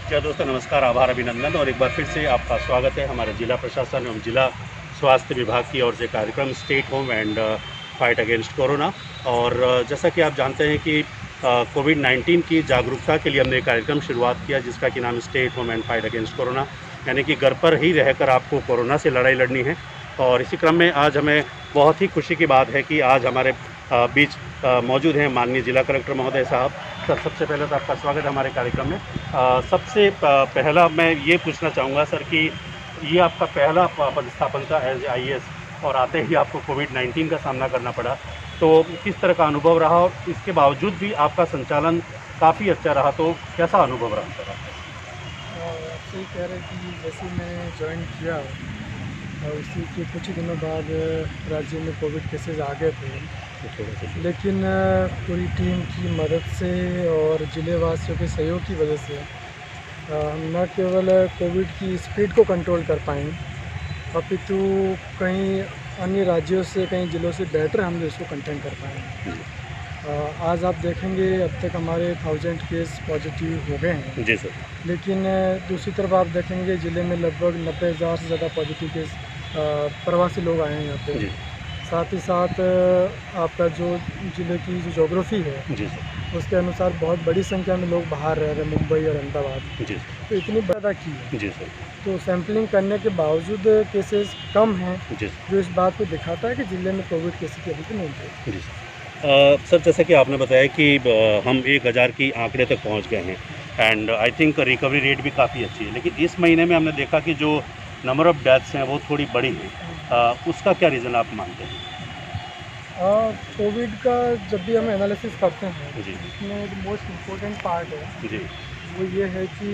क्या दोस्तों नमस्कार, आभार, अभिनंदन और एक बार फिर से आपका स्वागत है हमारे जिला प्रशासन एवं जिला स्वास्थ्य विभाग की ओर से कार्यक्रम state home and fight against corona. और जैसा कि आप जानते हैं कि कोविड-19 की जागरूकता के लिए हमने एक कार्यक्रम शुरुआत किया जिसका कि नाम state home and fight against corona, यानी कि घर पर ही रहकर आपको कोरोना से लड़ाई लड़नी है। और इसी क्रम में आज हमें बहुत ही खुशी की बात है कि आज हमारे बीच मौजूद हैं माननीय जिला कलेक्टर महोदय साहब। सर, सबसे पहले तो आपका स्वागत है हमारे कार्यक्रम में। सबसे पहला मैं ये पूछना चाहूँगा सर कि ये आपका पहला पदस्थापन था एज आईएएस और आते ही आपको कोविड-19 का सामना करना पड़ा, तो किस तरह का अनुभव रहा और इसके बावजूद भी आपका संचालन काफ़ी अच्छा रहा, तो कैसा अनुभव रहा सर आपका? आप सही कह रहे हैं कि जैसे मैंने ज्वाइन किया और उसी के कुछ ही दिनों बाद राज्य में कोविड केसेस आ गए थे, लेकिन पूरी टीम की मदद से और ज़िलेवासियों के सहयोग की वजह से हम न केवल कोविड की स्पीड को कंट्रोल कर पाए, अपितु कई अन्य राज्यों से, कई ज़िलों से बेटर हम लोग इसको कंटेन कर पाए। आज आप देखेंगे अब तक हमारे 1000 केस पॉजिटिव हो गए हैं। जी सर। लेकिन दूसरी तरफ आप देखेंगे ज़िले में लगभग 90,000 से ज़्यादा पॉजिटिव केस प्रवासी लोग आए हैं यहाँ पे। जी। साथ ही साथ आपका जो ज़िले की जो ज्योग्राफी है जी सर। उसके अनुसार बहुत बड़ी संख्या में लोग बाहर रह रहे हैं, मुंबई और अहमदाबाद। जी तो इतनी ज़्यादा की है, जी सर। तो सैम्पलिंग करने के बावजूद केसेस कम हैं, जी जो इस बात को दिखाता है कि ज़िले में कोविड केसेस की अभी भी नहीं थे। जी सर, जैसा कि आपने बताया कि हम 1000 की आंकड़े तक पहुंच गए हैं and I think recovery rate भी काफ़ी अच्छी है, लेकिन इस महीने में हमने देखा कि जो नंबर ऑफ़ डेथ्स हैं वो थोड़ी बड़ी है। उसका क्या रीज़न आप मानते हैं? कोविड का जब भी हम एनालिसिस करते हैं, जी। इसमें जो मोस्ट इम्पोर्टेंट पार्ट है जी। वो ये है कि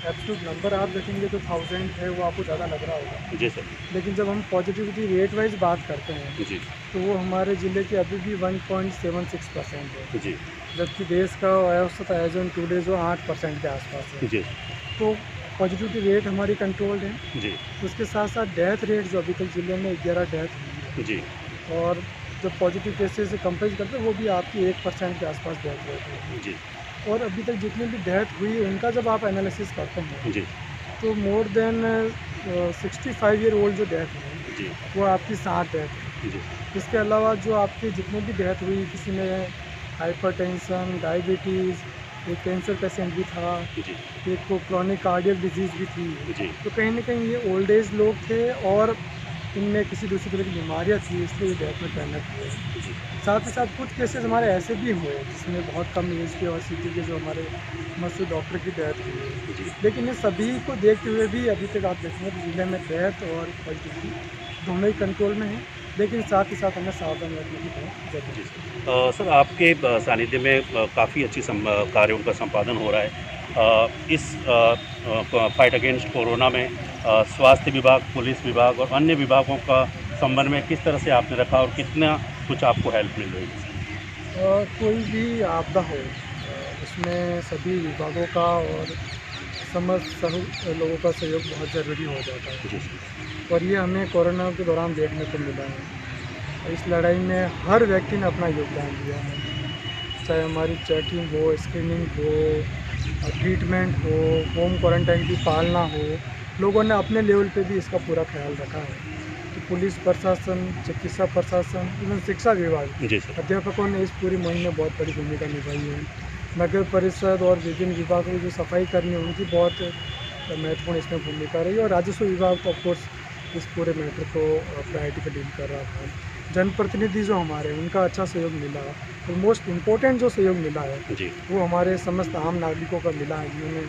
एब्सोल्यूट नंबर आप देखेंगे तो 1000 है, वो आपको ज़्यादा लग रहा होगा। जी सर। लेकिन जब हम पॉजिटिविटी रेट वाइज बात करते हैं जी। तो वो हमारे ज़िले के अभी भी 1.76% है, जी। जबकि देश का औसत एज ऑन 2 डेज़ वो 8% के आसपास है। जी। तो पॉजिटिविटी रेट हमारी कंट्रोल्ड है। जी। उसके साथ साथ डेथ रेट जो अभी तक ज़िले में 11 डेथ हुई है, जी। और जो पॉजिटिव केसेस से कंपेयर करते हैं वो भी आपकी 1% के आसपास डेथ रेट है। जी। और अभी तक जितनी भी डेथ हुई उनका जब आप एनालिसिस करते हैं जी। तो मोर देन 65 ईयर ओल्ड जो डेथ है जी। वो आपकी 7 डेथ है। जी। इसके अलावा जो आपकी जितनी भी डेथ हुई, किसी में हाइपरटेंशन, डायबिटीज़, एक कैंसर पेशेंट भी था, जी। एक को क्रॉनिक कार्डियक डिजीज़ भी थी। जी। तो कहीं न कहीं ये ओल्ड एज लोग थे और इनमें किसी दूसरी तरह की बीमारियाँ थी, इसलिए ये डेथ में टर्न हुए। जी। साथ ही साथ कुछ केसेस हमारे ऐसे भी हुए जिसमें बहुत कम एज के और सिटी के जो हमारे मशहूर डॉक्टर की डेथ हुई है। जी। लेकिन इन सभी को देखते हुए भी अभी तक आप देखेंगे तो ज़िले में डेथ और पॉजिटिविटी दोनों ही कंट्रोल में है, लेकिन साथ ही साथ हमें सावधान रखने की बहुत ज़रूरत जी है। सर। सर, आपके सानिध्य में काफ़ी अच्छी कार्यों का संपादन हो रहा है। इस फाइट अगेंस्ट कोरोना में स्वास्थ्य विभाग, पुलिस विभाग और अन्य विभागों का संबंध में किस तरह से आपने रखा और कितना कुछ आपको हेल्प मिल रही है? कोई भी आपदा हो, उसमें सभी विभागों का और समस्त लोगों का सहयोग बहुत ज़रूरी हो जाता है, जी सर। और ये हमें कोरोना के दौरान देखने को मिला है। इस लड़ाई में हर व्यक्ति ने अपना योगदान दिया है, चाहे हमारी चेकिंग हो, स्क्रीनिंग हो, ट्रीटमेंट हो, होम क्वारंटाइन की पालना हो, लोगों ने अपने लेवल पे भी इसका पूरा ख्याल रखा है। तो पुलिस प्रशासन, चिकित्सा प्रशासन, इवन शिक्षा विभाग, जी सर। अध्यापकों ने इस पूरी मुहिम में बहुत बड़ी भूमिका निभाई है। नगर परिषद और विभिन्न विभागों की जो सफाई कर्मी हैं उनकी बहुत महत्वपूर्ण इसमें भूमिका रही, और राजस्व विभाग तो ऑफकोर्स इस पूरे मैटर को प्रायोरिटी पे डील कर रहा था। जनप्रतिनिधि जो हमारे उनका अच्छा सहयोग मिला, और मोस्ट इम्पोर्टेंट जो सहयोग मिला है जी। वो हमारे समस्त आम नागरिकों का मिला है, जिन्होंने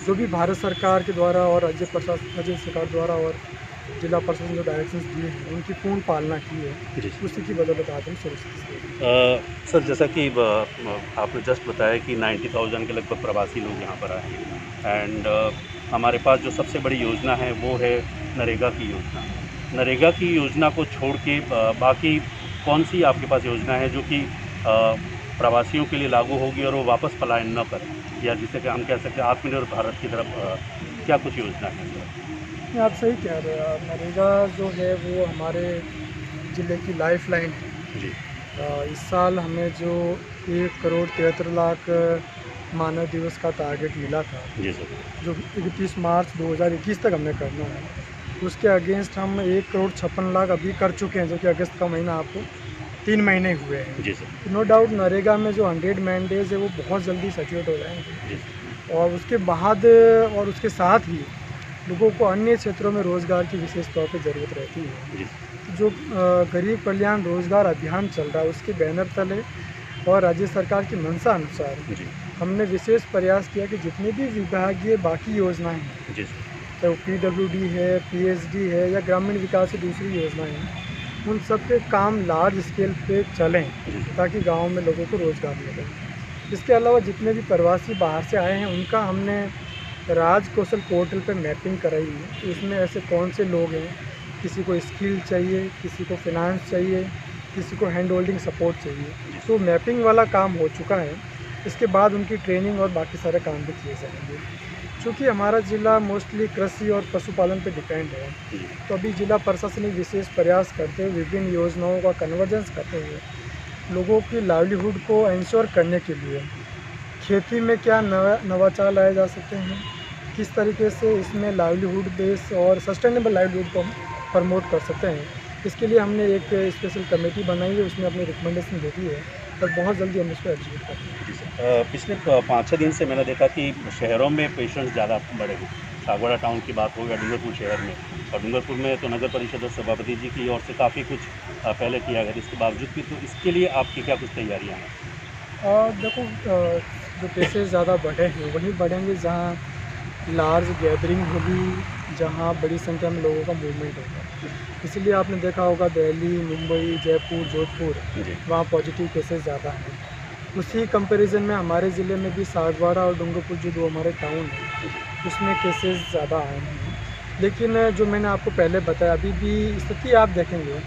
जो भी भारत सरकार के द्वारा और राज्य सरकार द्वारा और जिला प्रशासन जो डायरेक्शंस दिए हैं उनकी पूर्ण पालना की है। जी। उसी की बदौलत आज हम सुरक्षित हैं। सर, जैसा कि आपने जस्ट बताया कि 90,000 के लगभग प्रवासी लोग यहाँ पर आए हैं एंड हमारे पास जो सबसे बड़ी योजना है वो है नरेगा की योजना। नरेगा की योजना को छोड़ के बाकी कौन सी आपके पास योजना है जो कि प्रवासियों के लिए लागू होगी और वो वापस पलायन न करें, या जिसे कि हम कह सकते हैं आत्मनिर्भर भारत की तरफ क्या कुछ योजना है? नहीं, आप सही कह रहे हैं। नरेगा जो है वो हमारे ज़िले की लाइफलाइन है। जी। इस साल हमें जो 1,73,00,000 मानव दिवस का टारगेट मिला था, जी सर। जो 31 मार्च 2021 तक हमने करना है। उसके अगेंस्ट हम 1,56,00,000 अभी कर चुके हैं, जो कि अगस्त का महीना आपको 3 महीने हुए हैं। जी सर। नो डाउट नरेगा में जो 100 मैन डेज है वो बहुत जल्दी सैचुरेट हो जाएंगे, जी सर। और उसके बाद और उसके साथ ही लोगों को अन्य क्षेत्रों में रोज़गार की विशेष तौर पे ज़रूरत रहती है। जी जो गरीब कल्याण रोजगार अभियान चल रहा है उसके बैनर तले और राज्य सरकार की मंशा अनुसार जी हमने विशेष प्रयास किया कि जितनी भी विभागीय बाकी योजनाएं हैं, जी सर। चाहे वो PWD है, PSD है या ग्रामीण विकास की दूसरी योजनाएं हैं, उन सब के काम लार्ज स्केल पे चलें जी सर। ताकि गांव में लोगों को रोज़गार मिले। इसके अलावा जितने भी प्रवासी बाहर से आए हैं उनका हमने राज कौशल पोर्टल पे मैपिंग कराई है। तो इसमें ऐसे कौन से लोग हैं, किसी को स्किल चाहिए, किसी को फिनांस चाहिए, किसी को हैंड होल्डिंग सपोर्ट चाहिए, तो मैपिंग वाला काम हो चुका है। इसके बाद उनकी ट्रेनिंग और बाकी सारे काम भी किए जाएंगे। चूँकि हमारा ज़िला मोस्टली कृषि और पशुपालन पे डिपेंड है, तो अभी जिला प्रशासनिक विशेष प्रयास करते हुए विभिन्न योजनाओं का कन्वर्जेंस करते हुए लोगों की लाइवलीहुड को इंश्योर करने के लिए खेती में क्या नवाचार लाए जा सकते हैं, किस तरीके से इसमें लाइवलीहुड बेस और सस्टेनेबल लाइवलीहुड को हम प्रमोट कर सकते हैं, इसके लिए हमने एक स्पेशल कमेटी बनाई है, उसमें अपनी रिकमेंडेशन दे दी है और बहुत जल्दी हम इसको एग्जीक्यूट करेंगे। पिछले 5-6 दिन से मैंने देखा कि शहरों में पेशेंट्स ज़्यादा बढ़े हैं। सागवाड़ा टाउन की बात हो या डूंगरपुर शहर में, और डूंगरपुर में तो नगर परिषद और सभापति जी की ओर से काफ़ी कुछ पहले किया गया, इसके बावजूद भी तो इसके लिए आपकी क्या कुछ तैयारियाँ हैं? देखो, जो केसेस ज़्यादा बढ़े हैं वहीं बढ़ेंगे जहाँ लार्ज गैदरिंग होगी, जहाँ बड़ी संख्या में लोगों का मूवमेंट होगा। इसलिए आपने देखा होगा दिल्ली, मुंबई, जयपुर, जोधपुर, वहाँ पॉजिटिव केसेस ज़्यादा हैं। उसी कंपैरिजन में हमारे ज़िले में भी सागवाड़ा और डूंगरपुर जो दो हमारे टाउन हैं उसमें केसेस ज़्यादा आए हैं। लेकिन जो मैंने आपको पहले बताया, अभी भी स्थिति आप देखेंगे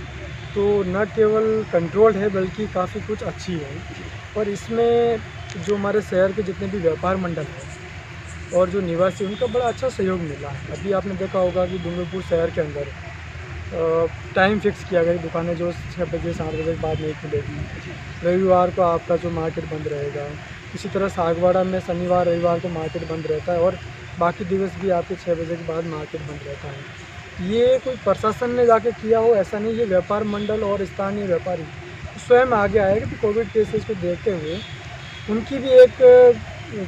तो न केवल कंट्रोल्ड है बल्कि काफ़ी कुछ अच्छी है। और इसमें जो हमारे शहर के जितने भी व्यापार मंडल हैं और जो निवासी, उनका बड़ा अच्छा सहयोग मिला है। अभी आपने देखा होगा कि डूंगरपुर शहर के अंदर टाइम फिक्स किया गया, दुकानें जो 6 बजे 7 बजे के बाद नहीं खुलेगी। रविवार को आपका जो मार्केट बंद रहेगा। इसी तरह सागवाड़ा में शनिवार रविवार को मार्केट बंद रहता है और बाकी दिवस भी आपके 6 बजे के बाद मार्केट बंद रहता है। ये कोई प्रशासन ने जाके किया हो ऐसा नहीं, ये व्यापार मंडल और स्थानीय व्यापारी स्वयं आगे आए कि कोविड केसेस को देखते हुए उनकी भी एक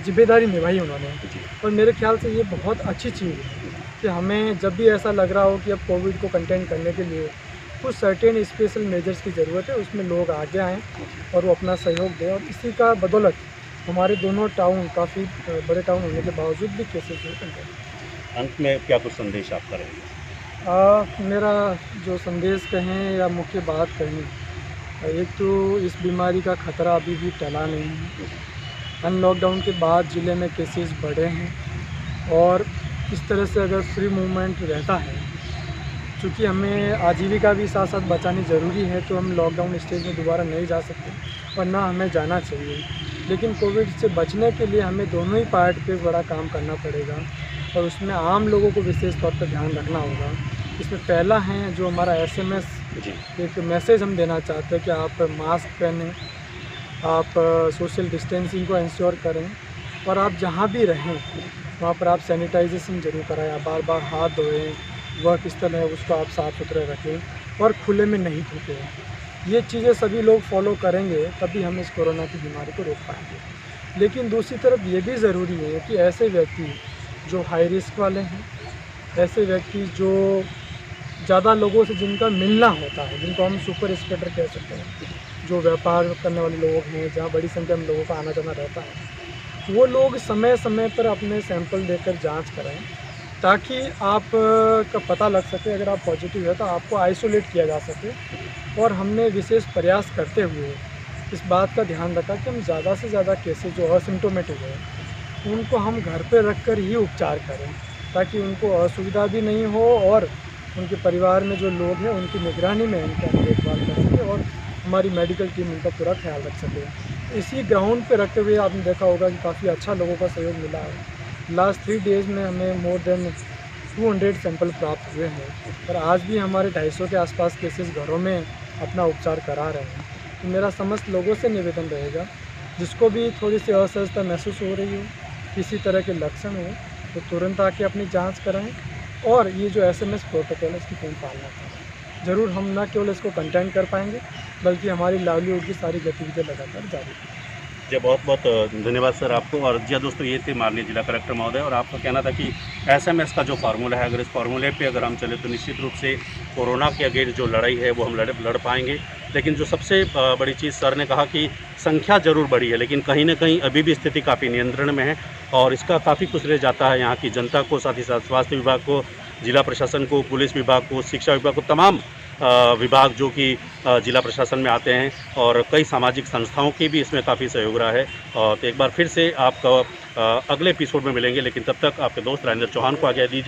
जिम्मेदारी निभाई उन्होंने। और मेरे ख्याल से ये बहुत अच्छी चीज़ है कि हमें जब भी ऐसा लग रहा हो कि अब कोविड को कंटेन करने के लिए कुछ सर्टेन स्पेशल मेजर्स की ज़रूरत है, उसमें लोग आगे आएँ और वो अपना सहयोग दें। और इसी का बदौलत हमारे दोनों टाउन काफ़ी बड़े टाउन होने के बावजूद भी केसेस जो कंटेन। अंत में क्या कुछ संदेश आप करेंगे? मेरा जो संदेश कहें या मुख्य बात कहें, एक तो इस बीमारी का खतरा अभी भी टला नहीं है। अनलॉकडाउन के बाद ज़िले में केसेस बढ़े हैं और इस तरह से अगर फ्री मूवमेंट रहता है, चूँकि हमें आजीविका भी साथ साथ बचानी ज़रूरी है, तो हम लॉकडाउन स्टेज में दोबारा नहीं जा सकते और ना हमें जाना चाहिए। लेकिन कोविड से बचने के लिए हमें दोनों ही पार्ट पे बड़ा काम करना पड़ेगा और उसमें आम लोगों को विशेष तौर पर ध्यान रखना होगा। इसमें पहला है जो हमारा SMS, एक मैसेज हम देना चाहते हैं कि आप मास्क पहनें, आप सोशल डिस्टेंसिंग को इंश्योर करें और आप जहाँ भी रहें वहाँ पर आप सैनिटाइजेशन जरूर कराएं, आप बार बार हाथ धोएं, वर्क स्थल है उसको आप साफ़ सुथरा रखें और खुले में नहीं थूकें। ये चीज़ें सभी लोग फॉलो करेंगे तभी हम इस कोरोना की बीमारी को रोक पाएंगे। लेकिन दूसरी तरफ ये भी ज़रूरी है कि ऐसे व्यक्ति जो हाई रिस्क वाले हैं, ऐसे व्यक्ति जो ज़्यादा लोगों से जिनका मिलना होता है, जिनको हम सुपर स्प्रेडर कह सकते हैं, जो व्यापार करने वाले लोग हैं, जहाँ बड़ी संख्या में लोगों का आना जाना रहता है, वो लोग समय समय पर अपने सैंपल देकर जांच कराएं ताकि आप का पता लग सके। अगर आप पॉजिटिव है तो आपको आइसोलेट किया जा सके। और हमने विशेष प्रयास करते हुए इस बात का ध्यान रखा कि हम ज़्यादा से ज़्यादा केसेस जो असिम्टोमेटिक है उनको हम घर पर रख कर ही उपचार करें ताकि उनको असुविधा भी नहीं हो और उनके परिवार में जो लोग हैं उनकी निगरानी में उनका देखभाल कर सके और हमारी मेडिकल टीम उनका पूरा ख्याल रख सके। इसी ग्राउंड पे रखते हुए आपने देखा होगा कि काफ़ी अच्छा लोगों का सहयोग मिला है। लास्ट 3 डेज़ में हमें मोर देन 200 सैंपल प्राप्त हुए हैं और आज भी हमारे 250 के आसपास केसेस घरों में अपना उपचार करा रहे हैं। तो मेरा समस्त लोगों से निवेदन रहेगा जिसको भी थोड़ी सी असहजता महसूस हो रही हो, किसी तरह के लक्षण हो, तो तुरंत आके अपनी जांच कराएं और ये जो एसएमएस प्रोटोकॉल है इसकी पूर्ण पालना करें। ज़रूर हम न केवल इसको कंटेन कर पाएंगे बल्कि हमारी लाइवलीहुड की सारी गतिविधियाँ लगातार जारी रहेंगी। जी, बहुत बहुत धन्यवाद सर आपको। और जी दोस्तों, ये थे माननीय जिला कलेक्टर महोदय, और आपका कहना था कि एसएमएस का जो फार्मूला है, अगर इस फार्मूले पे अगर हम चले तो निश्चित रूप से कोरोना के अगेंस्ट जो लड़ाई है वो हम लड़ पाएंगे। लेकिन जो सबसे बड़ी चीज़ सर ने कहा कि संख्या ज़रूर बढ़ी है, लेकिन कहीं ना कहीं अभी भी स्थिति काफ़ी नियंत्रण में है, और इसका काफ़ी कुछ रह जाता है यहाँ की जनता को, साथ ही साथ स्वास्थ्य विभाग को, जिला प्रशासन को, पुलिस विभाग को, शिक्षा विभाग को, तमाम विभाग जो कि जिला प्रशासन में आते हैं, और कई सामाजिक संस्थाओं की भी इसमें काफ़ी सहयोग रहा है। तो एक बार फिर से आपका अगले एपिसोड में मिलेंगे, लेकिन तब तक आपके दोस्त राजेंद्र चौहान को आज्ञा दीजिए।